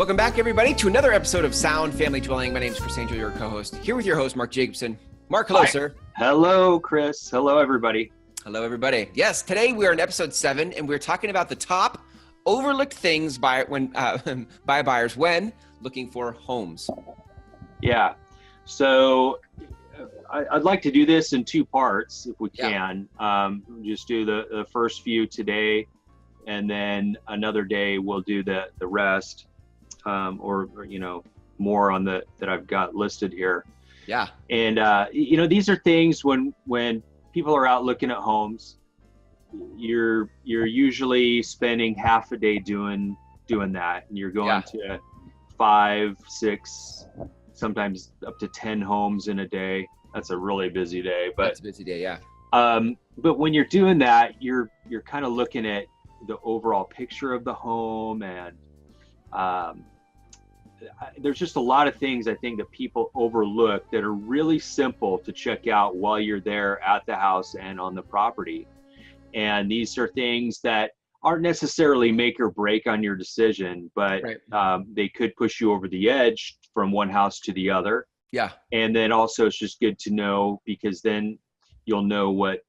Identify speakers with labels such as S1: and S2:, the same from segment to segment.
S1: Welcome back, everybody, to another episode of Sound Family Dwelling. My name is Chris Angel, your co-host. Here with your host, Mark Jacobsen. Mark, hello, sir.
S2: Hello, Chris. Hello, everybody.
S1: Hello, everybody. Yes, today we are in episode 7, and we're talking about the top overlooked things by buyers when looking for homes.
S2: Yeah. So I'd like to do this in 2 parts, if we can. Just do the first few today, and then another day we'll do the rest. Or more on that I've got listed here.
S1: Yeah.
S2: And, these are things when people are out looking at homes, you're usually spending half a day doing that. And you're going to 5, 6, sometimes up to 10 homes in a day. That's a really busy day. But
S1: that's a busy day, yeah.
S2: But when you're doing that, you're kind of looking at the overall picture of the home, and there's just a lot of things I think that people overlook that are really simple to check out while you're there at the house and on the property. And these are things that aren't necessarily make or break on your decision, but they could push you over the edge from one house to the other.
S1: Yeah. And
S2: then also it's just good to know, because then you'll know what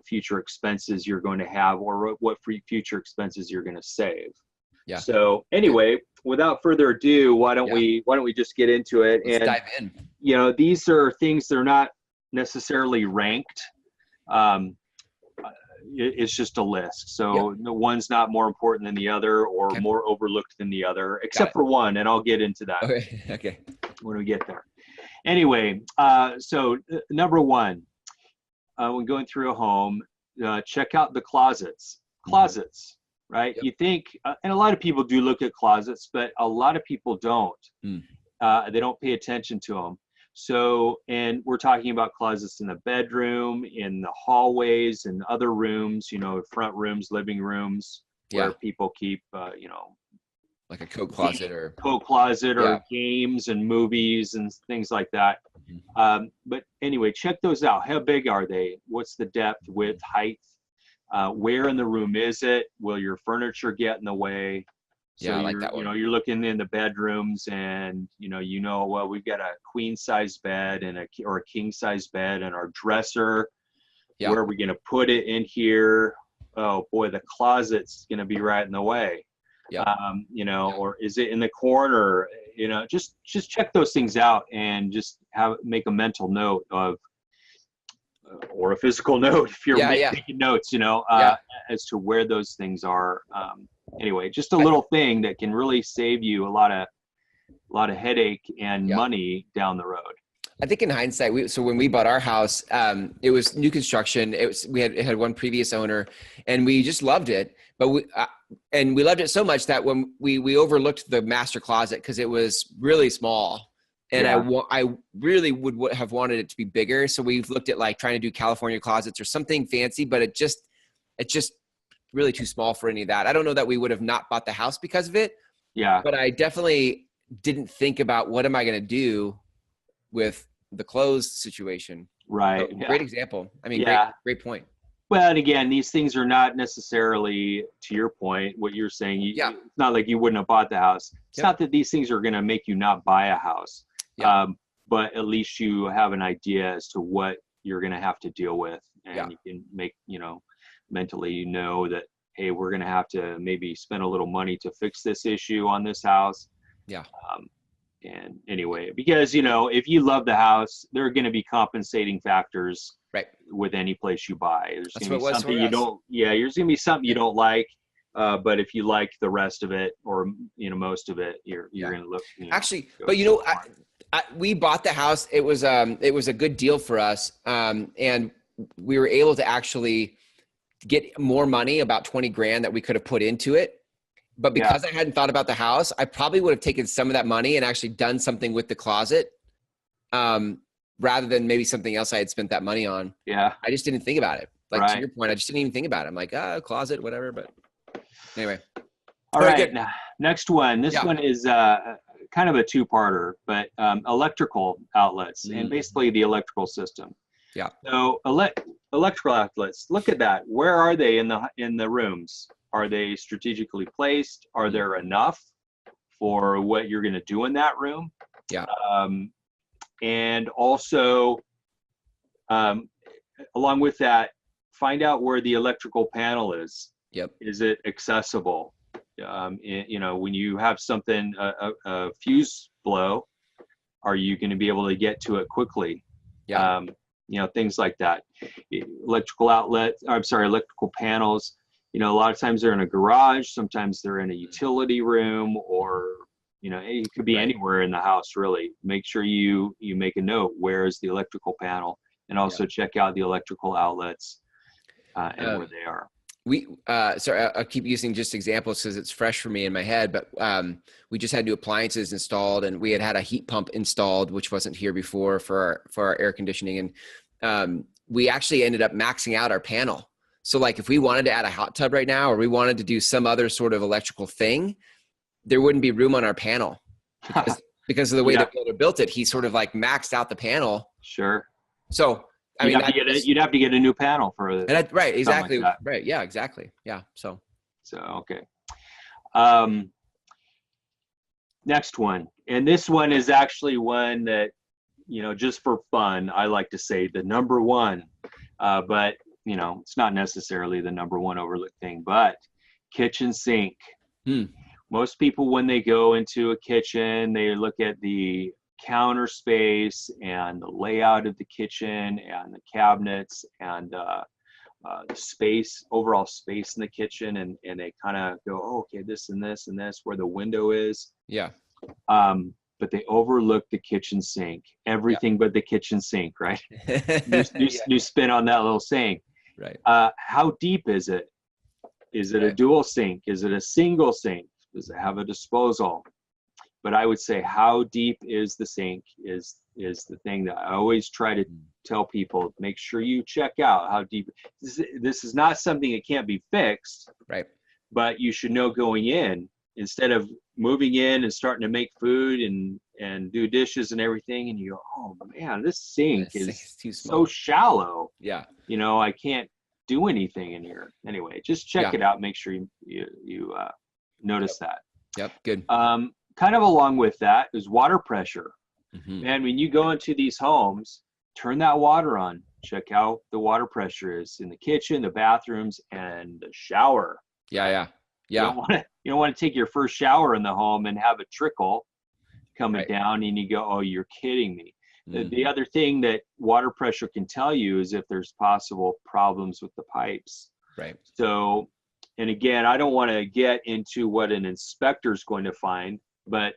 S2: future expenses you're going to have, or what future expenses you're going to save. Yeah. So anyway, without further ado, why don't we just get into it?
S1: Let's dive in.
S2: These are things that are not necessarily ranked. It's just a list. So one's not more important than the other, or more overlooked than the other, except for one, and I'll get into that.
S1: Okay.
S2: When we get there. Anyway, so number 1, when going through a home, check out the closets. Closets. Right? Yep. You think, and a lot of people do look at closets, but a lot of people don't. They don't pay attention to them. So, and we're talking about closets in the bedroom, in the hallways, and other rooms, front rooms, living rooms, where people keep,
S1: like a coat closet or
S2: games and movies and things like that. But anyway, check those out. How big are they? What's the depth, width, height? Where in the room is it? Will your furniture get in the way? So
S1: I like that one.
S2: You're looking in the bedrooms, and well, we've got a queen size bed or a king size bed, and our dresser. Where are we going to put it in here? Oh boy, the closet's going to be right in the way. Or is it in the corner? Just check those things out, and just make a mental note of, or a physical note if you're making notes, as to where those things are. Anyway, just a little thing that can really save you a lot of headache and money down the road.
S1: I think in hindsight, when we bought our house, it was new construction. It had one previous owner, and we just loved it. But we loved it so much that when we overlooked the master closet, because it was really small. And I really would have wanted it to be bigger. So we've looked at like trying to do California closets or something fancy, but it's just really too small for any of that. I don't know that we would have not bought the house because of it. Yeah. But I definitely didn't think about what am I going to do with the clothes situation.
S2: Right.
S1: So, great example. I mean, great point.
S2: Well, and again, these things are not necessarily, to your point, what you're saying. It's not like you wouldn't have bought the house. It's not that these things are going to make you not buy a house. But at least you have an idea as to what you're going to have to deal with, and you can make, mentally, that, hey, we're going to have to maybe spend a little money to fix this issue on this house. And anyway, because, if you love the house, there are going to be compensating factors with any place you buy. There's going to be something you don't, there's going to be something you don't like. But if you like the rest of it, or, most of it, you're going to look.
S1: Actually, but we bought the house. It was a good deal for us. And we were able to actually get more money, about 20 grand that we could have put into it. But because I hadn't thought about the house, I probably would have taken some of that money and actually done something with the closet, rather than maybe something else I had spent that money on. Yeah. I just didn't think about it. To your point, I just didn't even think about it. I'm like, closet, whatever. But anyway.
S2: All right. Next one. This one is kind of a 2-parter, but electrical outlets and basically the electrical system. Yeah. So electrical outlets, look at that. Where are they in the rooms? Are they strategically placed? Are there enough for what you're going to do in that room.
S1: Yeah.
S2: And also, along with that, find out where the electrical panel is.
S1: Yep.
S2: Is it accessible? You know, when you have something, a fuse blow, are you going to be able to get to it quickly?
S1: Yeah.
S2: You know, things like that. Electrical panels, you know, a lot of times they're in a garage, sometimes they're in a utility room, or, you know, it could be anywhere in the house, really. Make sure you make a note, where is the electrical panel, and also check out the electrical outlets and where they are.
S1: Sorry, I'll keep using just examples because it's fresh for me in my head, but we just had new appliances installed, and we had a heat pump installed, which wasn't here before for our air conditioning. And we actually ended up maxing out our panel. So like if we wanted to add a hot tub right now, or we wanted to do some other sort of electrical thing, there wouldn't be room on our panel because of the way the builder built it. He sort of like maxed out the panel.
S2: Sure.
S1: So I
S2: you'd
S1: mean,
S2: you'd have to get a new panel for
S1: that. Right. Exactly.
S2: Like
S1: right. Yeah, exactly. Yeah. So
S2: okay. Next one. And this one is actually one that, you know, just for fun, I like to say the number one, but you know, it's not necessarily the number one overlooked thing, but kitchen sink. Most people, when they go into a kitchen, they look at the counter space and the layout of the kitchen and the cabinets and the overall space in the kitchen, and they kind of go, oh, okay, this and this and this, where the window is.
S1: Yeah.
S2: But they overlook the kitchen sink, everything but the kitchen sink, right? New spin on that little saying.
S1: Right.
S2: How deep is it? Is it a dual sink? Is it a single sink? Does it have a disposal? But I would say, how deep is the sink is the thing that I always try to tell people. Make sure you check out how deep. This is not something that can't be fixed.
S1: Right.
S2: But you should know going in, instead of moving in and starting to make food and do dishes and everything, and you go, oh man, this sink is
S1: too small.
S2: So shallow.
S1: Yeah.
S2: You know, I can't do anything in here. Anyway, just check it out. Make sure you notice that.
S1: Yep. Good.
S2: Kind of along with that is water pressure. And when you go into these homes, turn that water on. Check how the water pressure is in the kitchen, the bathrooms, and the shower.
S1: Yeah.
S2: You don't want to take your first shower in the home and have a trickle coming down, and you go, oh, you're kidding me. The other thing that water pressure can tell you is if there's possible problems with the pipes. Right. So, and again, I don't want to get into what an inspector is going to find, but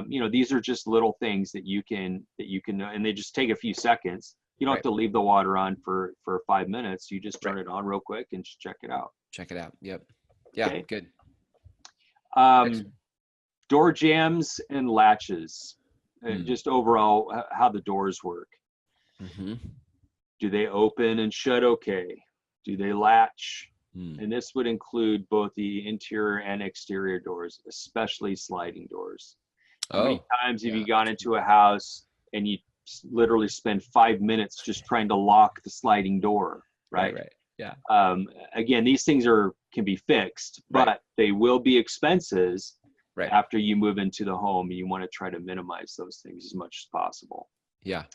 S2: you know, these are just little things that you can and they just take a few seconds. You don't have to leave the water on for 5 minutes. You just turn it on real quick and just check it out.
S1: Yep. Yeah. Okay. Good.
S2: Door jambs and latches. Just overall, how the doors work. Do they open and shut okay? Do they latch? And this would include both the interior and exterior doors, especially sliding doors. How many times have you gone into a house and you literally spend 5 minutes just trying to lock the sliding door, right? Right. Yeah. Again, these things can be fixed, but they will be expenses after you move into the home. You want to try to minimize those things as much as possible. Yeah.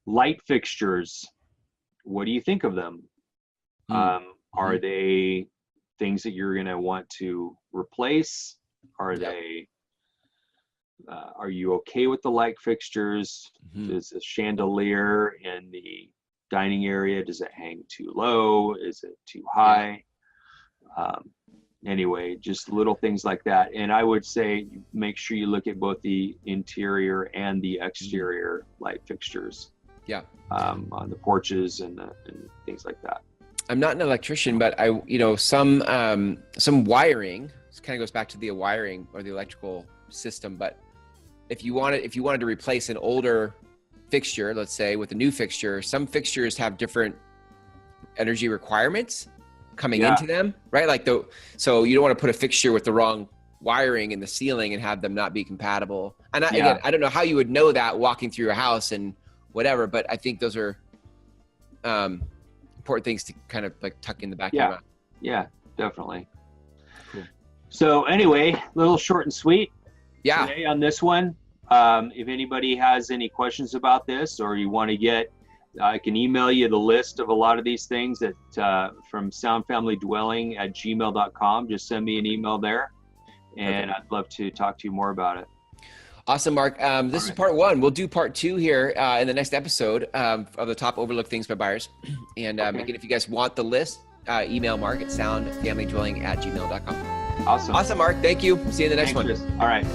S2: Light fixtures. What do you think of them? Are they things that you're going to want to replace? Are you okay with the light fixtures? Is a chandelier in the dining area, does it hang too low? Is it too high? Anyway, just little things like that. And I would say make sure you look at both the interior and the exterior light fixtures. Yeah. On the porches and things like that.
S1: I'm not an electrician, but some wiring, this kind of goes back to the wiring or the electrical system. But if you wanted to replace an older fixture, let's say, with a new fixture, some fixtures have different energy requirements coming into them, right? So you don't want to put a fixture with the wrong wiring in the ceiling and have them not be compatible. And again, I don't know how you would know that walking through your house and whatever, but I think those are important things to kind of like tuck in the back of your mind.
S2: Yeah, definitely.
S1: Cool.
S2: So anyway, a little short and sweet
S1: today
S2: on this one. If anybody has any questions about this, or you want to get, I can email you the list of a lot of these things from soundfamilydwelling@gmail.com. Just send me an email there, and I'd love to talk to you more about it.
S1: Awesome, Mark. This is part 1. We'll do part 2 here in the next episode of the top overlooked things by buyers. And again, if you guys want the list, email Mark at soundfamilydwelling@gmail.com.
S2: Awesome,
S1: Mark. Thank you. See you in the next one.
S2: All right.